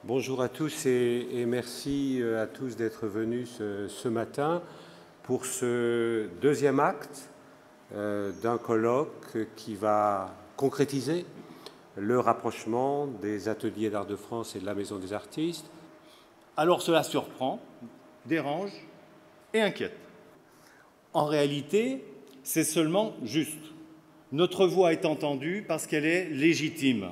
Bonjour à tous et merci à tous d'être venus ce matin pour ce deuxième acte d'un colloque qui va concrétiser le rapprochement des ateliers d'art de France et de la Maison des artistes. Alors cela surprend, dérange et inquiète. En réalité, c'est seulement juste. Notre voix est entendue parce qu'elle est légitime.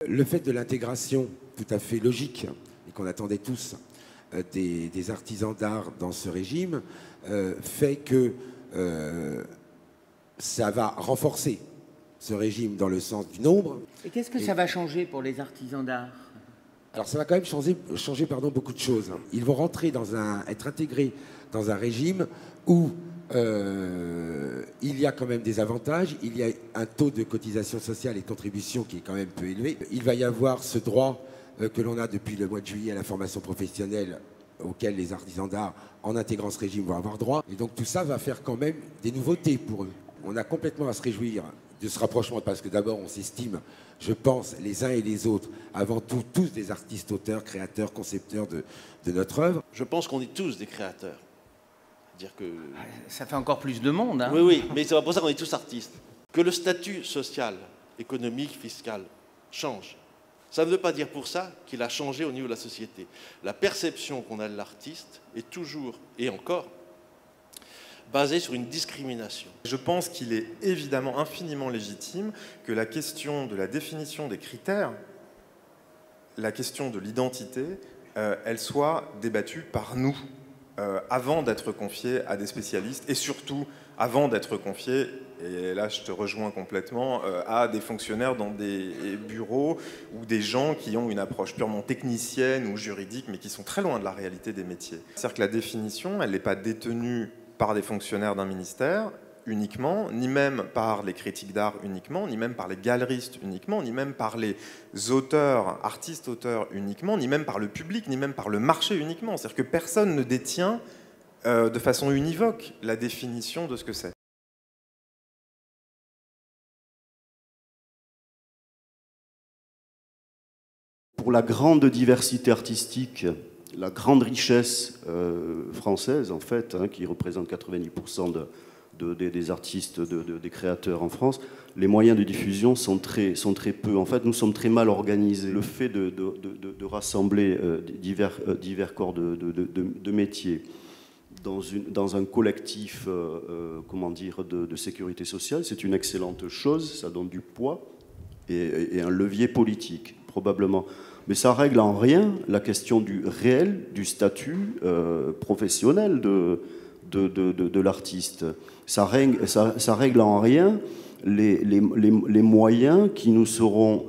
Le fait de l'intégration tout à fait logique et qu'on attendait tous des artisans d'art dans ce régime fait que ça va renforcer ce régime dans le sens du nombre. Et qu'est-ce que ça va changer pour les artisans d'art? Alors ça va quand même changer beaucoup de choses. Ils vont être intégrés dans un régime où il y a quand même des avantages, il y a un taux de cotisation sociale et de contribution qui est quand même peu élevé. Il va y avoir ce droit que l'on a depuis le mois de juillet à la formation professionnelle auquel les artisans d'art, en intégrant ce régime, vont avoir droit. Et donc tout ça va faire quand même des nouveautés pour eux. On a complètement à se réjouir de ce rapprochement parce que d'abord on s'estime, je pense, les uns et les autres, avant tout, tous des artistes, auteurs, créateurs, concepteurs de notre œuvre. Je pense qu'on est tous des créateurs. Dire que... Ça fait encore plus de monde. Hein. Oui, mais c'est pour ça qu'on est tous artistes. Que le statut social, économique, fiscal change. Ça ne veut pas dire pour ça qu'il a changé au niveau de la société. La perception qu'on a de l'artiste est toujours et encore basée sur une discrimination. Je pense qu'il est évidemment infiniment légitime que la question de la définition des critères, la question de l'identité, elle soit débattue par nous. Avant d'être confié à des spécialistes et surtout avant d'être confié, et là je te rejoins complètement, à des fonctionnaires dans des bureaux ou des gens qui ont une approche purement technicienne ou juridique mais qui sont très loin de la réalité des métiers. C'est-à-dire que la définition, elle n'est pas détenue par des fonctionnaires d'un ministère uniquement, ni même par les critiques d'art uniquement, ni même par les galeristes uniquement, ni même par les auteurs, artistes-auteurs uniquement, ni même par le public, ni même par le marché uniquement. C'est-à-dire que personne ne détient de façon univoque la définition de ce que c'est. Pour la grande diversité artistique, la grande richesse française, en fait, hein, qui représente 90% des artistes, des créateurs en France, les moyens de diffusion sont très peu. En fait, nous sommes très mal organisés. Le fait de rassembler divers corps de métiers dans un collectif comment dire, de sécurité sociale, c'est une excellente chose, ça donne du poids et un levier politique, probablement. Mais ça règle en rien la question du réel, du statut professionnel de l'artiste. Ça règle en rien les moyens qui nous seront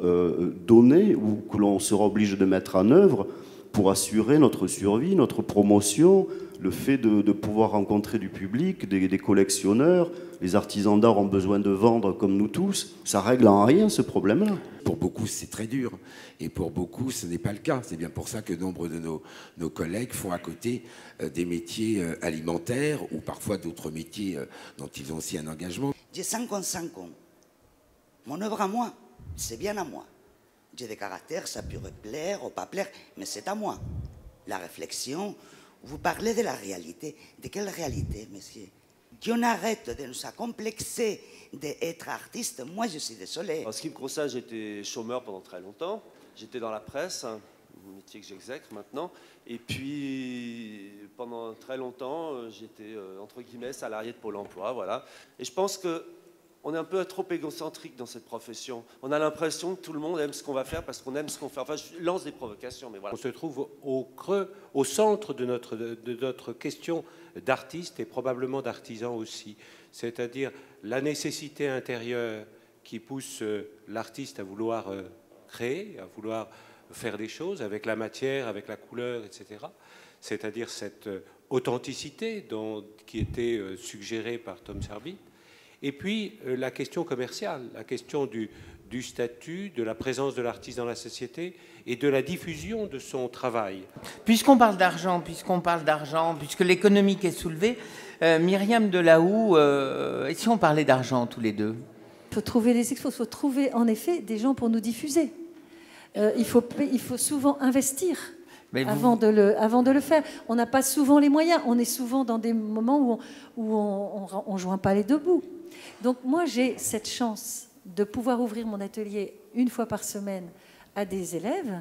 donnés ou que l'on sera obligé de mettre en œuvre pour assurer notre survie, notre promotion, le fait de pouvoir rencontrer du public, des collectionneurs. Les artisans d'art ont besoin de vendre comme nous tous. Ça règle en rien ce problème-là. Pour beaucoup, c'est très dur. Et pour beaucoup, ce n'est pas le cas. C'est bien pour ça que nombre de nos collègues font à côté des métiers alimentaires ou parfois d'autres métiers dont ils ont aussi un engagement. J'ai 55 ans. Mon œuvre à moi, c'est bien à moi. J'ai des caractères, ça peut plaire ou pas plaire, mais c'est à moi. La réflexion, vous parlez de la réalité. De quelle réalité, monsieur? Qu'on arrête de nous accomplexer d'être artiste. Moi, je suis désolé. En ce qui me concerne, j'étais chômeur pendant très longtemps. J'étais dans la presse, un métier que j'exècre maintenant. Et puis, pendant très longtemps, j'étais, entre guillemets, salarié de Pôle emploi, voilà. Et je pense qu'on est un peu trop égocentrique dans cette profession. On a l'impression que tout le monde aime ce qu'on va faire parce qu'on aime ce qu'on fait. Enfin, je lance des provocations, mais voilà. On se trouve au creux, au centre de notre question d'artistes et probablement d'artisans aussi. C'est-à-dire la nécessité intérieure qui pousse l'artiste à vouloir créer, à vouloir faire des choses avec la matière, avec la couleur, etc. C'est-à-dire cette authenticité qui était suggérée par Tom Servit. Et puis la question commerciale, la question du statut, de la présence de l'artiste dans la société et de la diffusion de son travail. Puisqu'on parle d'argent, puisque l'économique est soulevée, Myriam Delahoux, et si on parlait d'argent tous les deux? Il faut trouver des expos, il faut trouver en effet des gens pour nous diffuser. Il faut souvent investir avant de le faire. On n'a pas souvent les moyens. On est souvent dans des moments où on ne joint pas les deux bouts. Donc moi, j'ai cette chance de pouvoir ouvrir mon atelier une fois par semaine à des élèves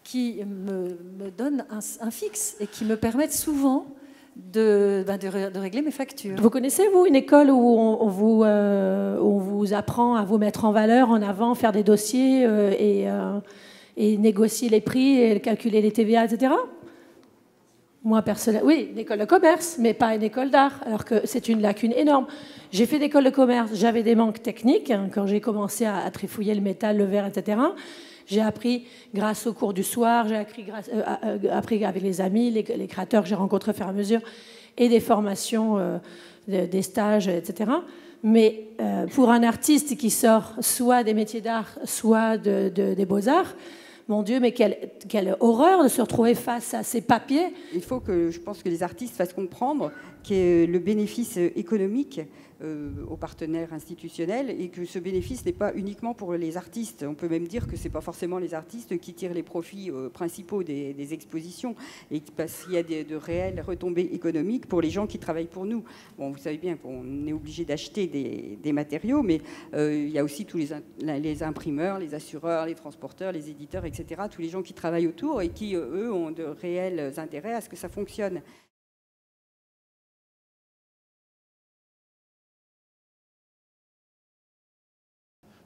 qui me donnent un fixe et qui me permettent souvent de régler mes factures. Vous connaissez, vous, une école où on vous apprend à vous mettre en valeur, en avant, faire des dossiers et négocier les prix, et calculer les TVA, etc. Moi, personnellement, oui, une école de commerce, mais pas une école d'art, alors que c'est une lacune énorme. J'ai fait d'école de commerce, j'avais des manques techniques, quand j'ai commencé à trifouiller le métal, le verre, etc. J'ai appris grâce aux cours du soir, j'ai appris avec les amis, les créateurs que j'ai rencontrés au fur et à mesure, et des formations, des stages, etc. Mais pour un artiste qui sort soit des métiers d'art, soit des beaux-arts, mon Dieu, mais quelle horreur de se retrouver face à ces papiers. Je pense que les artistes fassent comprendre que le bénéfice économique aux partenaires institutionnels et que ce bénéfice n'est pas uniquement pour les artistes. On peut même dire que ce n'est pas forcément les artistes qui tirent les profits principaux des expositions, et parce qu'il y a de réelles retombées économiques pour les gens qui travaillent pour nous. Bon, vous savez bien qu'on est obligé d'acheter des matériaux, mais il y a aussi tous les imprimeurs, les assureurs, les transporteurs, les éditeurs, etc., tous les gens qui travaillent autour et qui, eux, ont de réels intérêts à ce que ça fonctionne.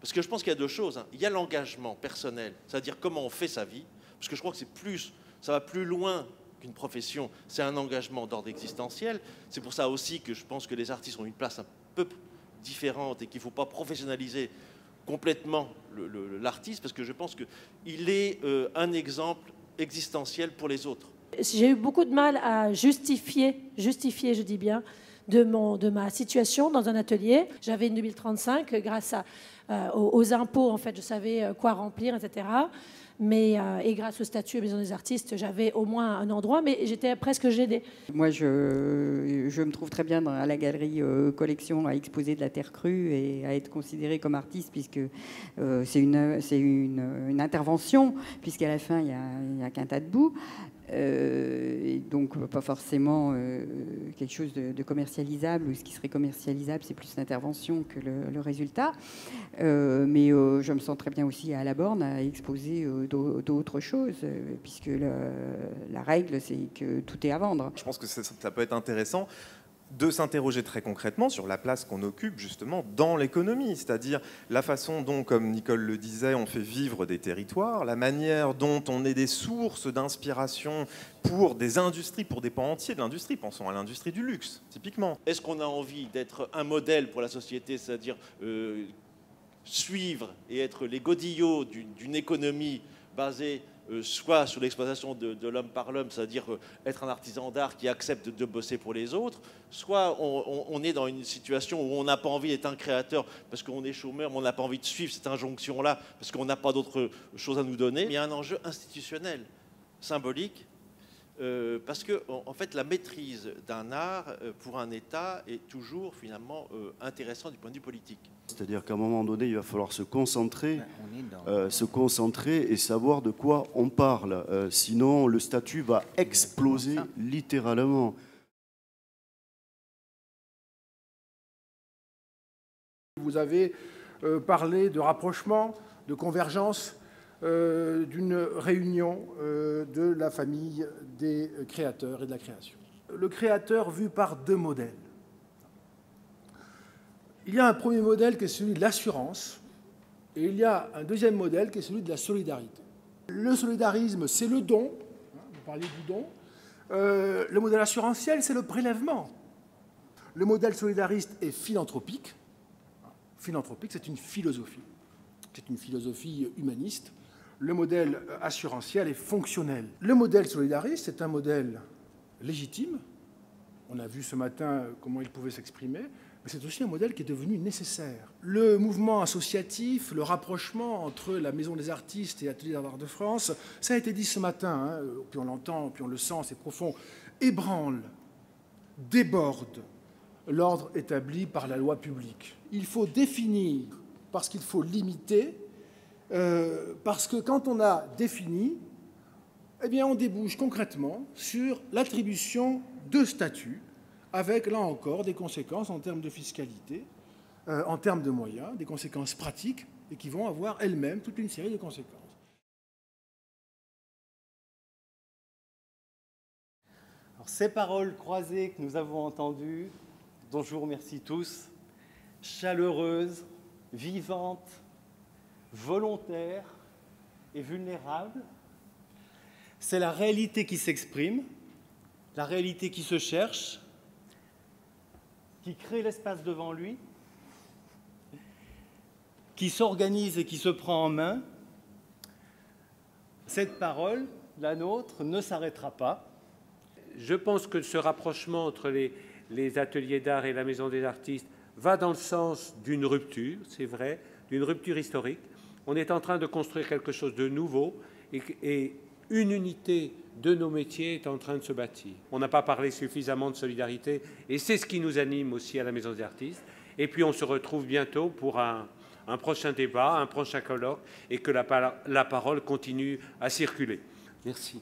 Parce que je pense qu'il y a deux choses. Il y a l'engagement personnel, c'est-à-dire comment on fait sa vie, parce que je crois que ça va plus loin qu'une profession, c'est un engagement d'ordre existentiel. C'est pour ça aussi que je pense que les artistes ont une place un peu différente et qu'il ne faut pas professionnaliser complètement l'artiste, parce que je pense qu'il est un exemple existentiel pour les autres. J'ai eu beaucoup de mal à justifier, je dis bien, de ma situation dans un atelier. J'avais une 2035 grâce aux impôts, en fait, je savais quoi remplir, etc. Et grâce au statut Maison des artistes, j'avais au moins un endroit, mais j'étais presque gênée. Moi, je me trouve très bien à la galerie Collection à exposer de la terre crue et à être considérée comme artiste, puisque c'est une intervention, puisqu'à la fin, il n'y a qu'un tas de boue. Et donc pas forcément quelque chose de commercialisable, ou ce qui serait commercialisable, c'est plus l'intervention que le résultat. Mais je me sens très bien aussi à la borne à exposer d'autres choses, puisque la règle, c'est que tout est à vendre. Je pense que ça peut être intéressant de s'interroger très concrètement sur la place qu'on occupe justement dans l'économie, c'est-à-dire la façon dont, comme Nicole le disait, on fait vivre des territoires, la manière dont on est des sources d'inspiration pour des industries, pour des pans entiers de l'industrie. Pensons à l'industrie du luxe, typiquement. Est-ce qu'on a envie d'être un modèle pour la société, c'est-à-dire suivre et être les godillots d'une économie basée soit sur l'exploitation de l'homme par l'homme, c'est-à-dire être un artisan d'art qui accepte de bosser pour les autres, soit on est dans une situation où on n'a pas envie d'être un créateur parce qu'on est chômeur, mais on n'a pas envie de suivre cette injonction-là parce qu'on n'a pas d'autre chose à nous donner. Il y a un enjeu institutionnel, symbolique, parce que en fait, la maîtrise d'un art pour un État est toujours finalement intéressant du point de vue politique. C'est-à-dire qu'à un moment donné, il va falloir se concentrer et savoir de quoi on parle. Sinon, le statut va exploser littéralement. Vous avez parlé de rapprochement, de convergence, d'une réunion de la famille des créateurs et de la création. Le créateur vu par deux modèles. Il y a un premier modèle qui est celui de l'assurance, et il y a un deuxième modèle qui est celui de la solidarité. Le solidarisme, c'est le don, vous parliez du don. Le modèle assurantiel, c'est le prélèvement. Le modèle solidariste est philanthropique. Philanthropique, c'est une philosophie. C'est une philosophie humaniste. Le modèle assurantiel est fonctionnel. Le modèle solidariste est un modèle légitime. On a vu ce matin comment il pouvait s'exprimer. Mais c'est aussi un modèle qui est devenu nécessaire. Le mouvement associatif, le rapprochement entre la Maison des artistes et l'Atelier d'art de France, ça a été dit ce matin, puis on l'entend, puis on le sent, c'est profond, ébranle, déborde, l'ordre établi par la loi publique. Il faut définir parce qu'il faut limiter, parce que quand on a défini, eh bien, on débouche concrètement sur l'attribution de statuts, avec, là encore, des conséquences en termes de fiscalité, en termes de moyens, des conséquences pratiques, et qui vont avoir elles-mêmes toute une série de conséquences. Alors, ces paroles croisées que nous avons entendues, dont je vous remercie tous, chaleureuses, vivantes, volontaires et vulnérables, c'est la réalité qui s'exprime, la réalité qui se cherche, qui crée l'espace devant lui, qui s'organise et qui se prend en main. Cette parole, la nôtre, ne s'arrêtera pas. Je pense que ce rapprochement entre les ateliers d'art et la Maison des artistes va dans le sens d'une rupture, c'est vrai, d'une rupture historique. On est en train de construire quelque chose de nouveau et une unité de nos métiers est en train de se bâtir. On n'a pas parlé suffisamment de solidarité et c'est ce qui nous anime aussi à la Maison des artistes. Et puis on se retrouve bientôt pour un prochain débat, un prochain colloque et que la parole continue à circuler. Merci.